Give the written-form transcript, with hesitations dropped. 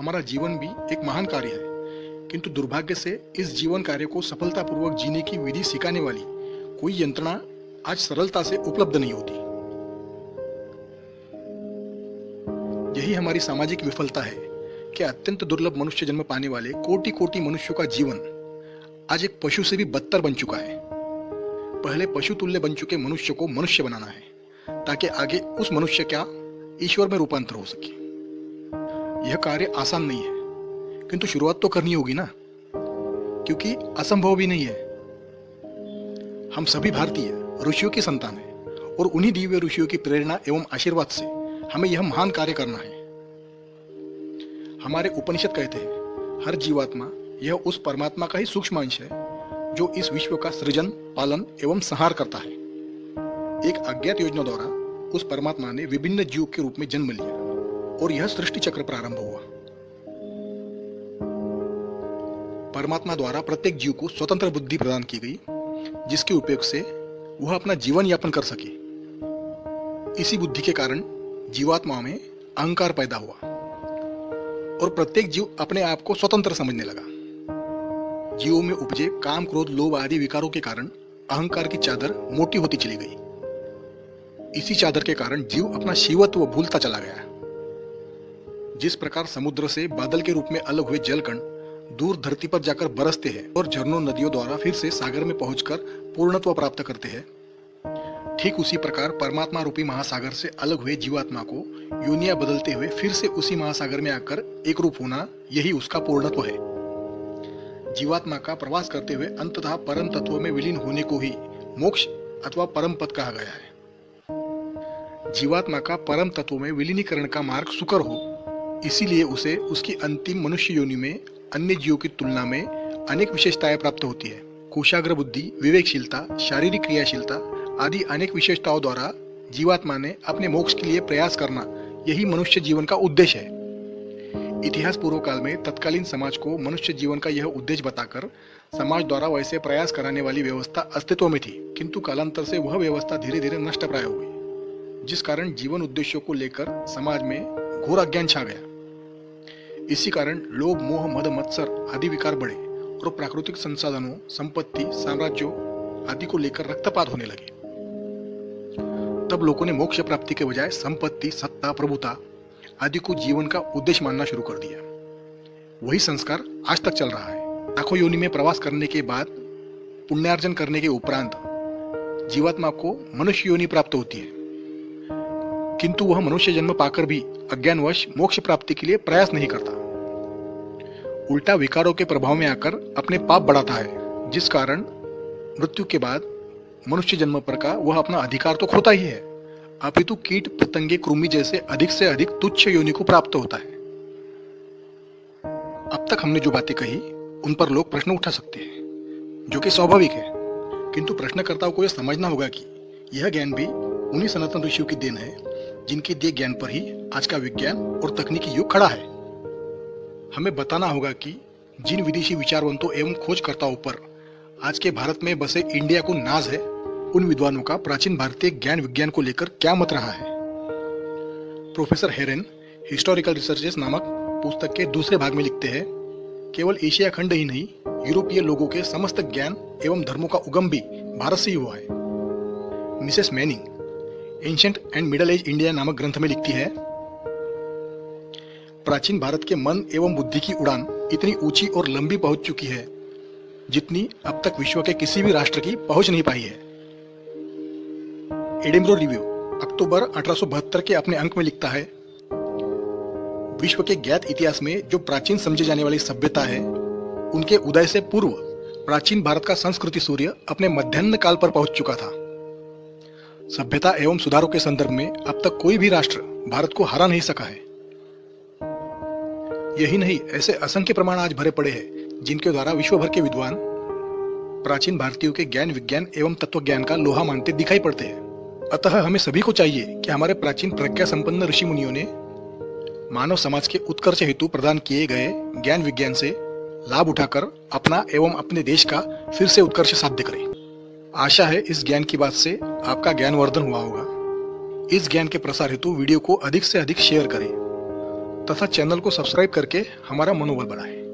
हमारा जीवन भी एक महान कार्य है, किंतु दुर्भाग्य से इस जीवन कार्य को सफलतापूर्वक जीने की विधि सिखाने वाली कोई यंत्रणा आज सरलता से उपलब्ध नहीं होती। यही हमारी सामाजिक विफलता है कि अत्यंत दुर्लभ मनुष्य जन्म पाने वाले कोटि कोटि मनुष्यों का जीवन आज एक पशु से भी बदतर बन चुका है। पहले पशु तुल्य बन चुके मनुष्य को मनुष्य बनाना है ताकि आगे उस मनुष्य का ईश्वर में रूपांतर हो सके। यह कार्य आसान नहीं है, किंतु शुरुआत तो करनी होगी ना, क्योंकि असंभव भी नहीं है। हम सभी भारतीय ऋषियों की संतान हैं और उन्हीं दिव्य ऋषियों की प्रेरणा एवं आशीर्वाद से हमें यह महान कार्य करना है। हमारे उपनिषद कहते हैं, हर जीवात्मा यह उस परमात्मा का ही सूक्ष्म अंश है जो इस विश्व का सृजन, पालन एवं संहार करता है। एक अज्ञात योजना द्वारा उस परमात्मा ने विभिन्न जीव के रूप में जन्म लिया और यह सृष्टि चक्र प्रारंभ हुआ। परमात्मा द्वारा प्रत्येक जीव को स्वतंत्र बुद्धि प्रदान की गई, जिसके उपयोग से वह अपना जीवन यापन कर सके। इसी बुद्धि के कारण जीवात्मा में अहंकार पैदा हुआ और प्रत्येक जीव अपने आप को स्वतंत्र समझने लगा। जीवों में उपजे काम, क्रोध, लोभ आदि विकारों के कारण अहंकार की चादर मोटी होती चली गई। इसी चादर के कारण जीव अपना शिवत्व भूलता चला गया। जिस प्रकार समुद्र से बादल के रूप में अलग हुए जलकण दूर धरती पर जाकर बरसते हैं और झरनों, नदियों द्वारा फिर से सागर में पहुंचकर पूर्णत्व प्राप्त करते हैं, ठीक उसी प्रकार परमात्मा रूपी महासागर से अलग हुए जीवात्मा को योनियां बदलते हुए फिर से उसी महासागर में आकर एक रूप होना, यही उसका पूर्णत्व है। जीवात्मा का प्रवास करते हुए अंततः परम तत्व में विलीन होने को ही मोक्ष अथवा परम पद कहा गया है। जीवात्मा का परम तत्व में विलीनीकरण का मार्ग सुकर हो, इसीलिए उसे उसकी अंतिम मनुष्य योनि में अन्य जीवों की तुलना में अनेक विशेषताएं प्राप्त होती है। कोशाग्र बुद्धि, विवेकशीलता, शारीरिक क्रियाशीलता आदि अनेक विशेषताओं द्वारा जीवात्मा ने अपने मोक्ष के लिए प्रयास करना, यही मनुष्य जीवन का उद्देश्य है। इतिहास पूर्व काल में तत्कालीन समाज को मनुष्य जीवन का यह उद्देश्य बताकर समाज द्वारा वैसे प्रयास कराने वाली व्यवस्था अस्तित्व में थी, किंतु कालांतर से वह व्यवस्था धीरे धीरे नष्टप्राय हो गई, जिस कारण जीवन उद्देश्यों को लेकर समाज में घोर अज्ञान छा गया। इसी कारण लोभ, मोह, मद, मत्सर आदि विकार बढ़े और प्राकृतिक संसाधनों, संपत्ति, साम्राज्यों आदि को लेकर रक्तपात होने लगे। तब लोगों ने मोक्ष प्राप्ति के बजाय संपत्ति, सत्ता, प्रभुता आदि को जीवन का उद्देश्य मानना शुरू कर दिया। वही संस्कार आज तक चल रहा है। लाखों योनि में प्रवास करने के बाद, पुण्यार्जन करने के उपरांत जीवात्मा को मनुष्य योनि प्राप्त होती है, किंतु वह मनुष्य जन्म पाकर भी अज्ञानवश मोक्ष प्राप्ति के लिए प्रयास नहीं करता। उल्टा विकारों के प्रभाव में आकर अपने पाप बढ़ाता है, जिस कारण मृत्यु के बाद मनुष्य जन्म पर का वह अपना अधिकार तो खोता ही है, अपितु कीट, पतंगे, कृमि जैसे अधिक से अधिक तुच्छ योनि को प्राप्त होता है। अब तक हमने जो बातें कही उन पर लोग प्रश्न उठा सकते हैं, जो कि स्वाभाविक है, किंतु प्रश्नकर्ताओं को यह समझना होगा कि यह ज्ञान भी उन्हीं सनातन ऋषियों की देन है, जिनके दिए ज्ञान पर ही आज का विज्ञान और तकनीकी युग खड़ा है। हमें बताना होगा कि जिन विदेशी विचारवंतों एवं खोजकर्ताओं पर आज के भारत में बसे इंडिया को नाज है, उन विद्वानों का प्राचीन भारतीय ज्ञान विज्ञान को लेकर क्या मत रहा है। प्रोफेसर हेरेन हिस्टोरिकल रिसर्चेस नामक पुस्तक के दूसरे भाग में लिखते हैं, केवल एशिया खंड ही नहीं, यूरोपीय लोगों के समस्त ज्ञान एवं धर्मों का उगम भी भारत से ही हुआ है। Mrs Manning ancient and middle age India नामक ग्रंथ में लिखती है, प्राचीन भारत के मन एवं बुद्धि की उड़ान इतनी ऊंची और लंबी पहुंच चुकी है, जितनी अब तक विश्व के किसी भी राष्ट्र की पहुंच नहीं पाई है। एडिनबरो रिव्यू अक्टूबर 1872 के अपने अंक में लिखता है, विश्व के ज्ञात इतिहास में जो प्राचीन समझी जाने वाली सभ्यता है, उनके उदय से पूर्व प्राचीन भारत का संस्कृति सूर्य अपने मध्याह्न काल पर पहुंच चुका था। सभ्यता एवं सुधारों के संदर्भ में अब तक कोई भी राष्ट्र भारत को हरा नहीं सका है। यही नहीं, ऐसे असंख्य प्रमाण आज भरे पड़े हैं, जिनके द्वारा विश्व भर के विद्वान प्राचीन भारतीयों के ज्ञान विज्ञान एवं तत्व ज्ञान का लोहा मानते दिखाई पड़ते हैं। अतः हमें सभी को चाहिए कि हमारे प्राचीन प्रज्ञा संपन्न ऋषि मुनियों ने मानव समाज के उत्कर्ष हेतु प्रदान किए गए ज्ञान विज्ञान से लाभ उठाकर अपना एवं अपने देश का फिर से उत्कर्ष साध्य करें। आशा है इस ज्ञान की बात से आपका ज्ञानवर्धन हुआ होगा। इस ज्ञान के प्रसार हेतु वीडियो को अधिक से अधिक शेयर करें तथा चैनल को सब्सक्राइब करके हमारा मनोबल बढ़ाएं।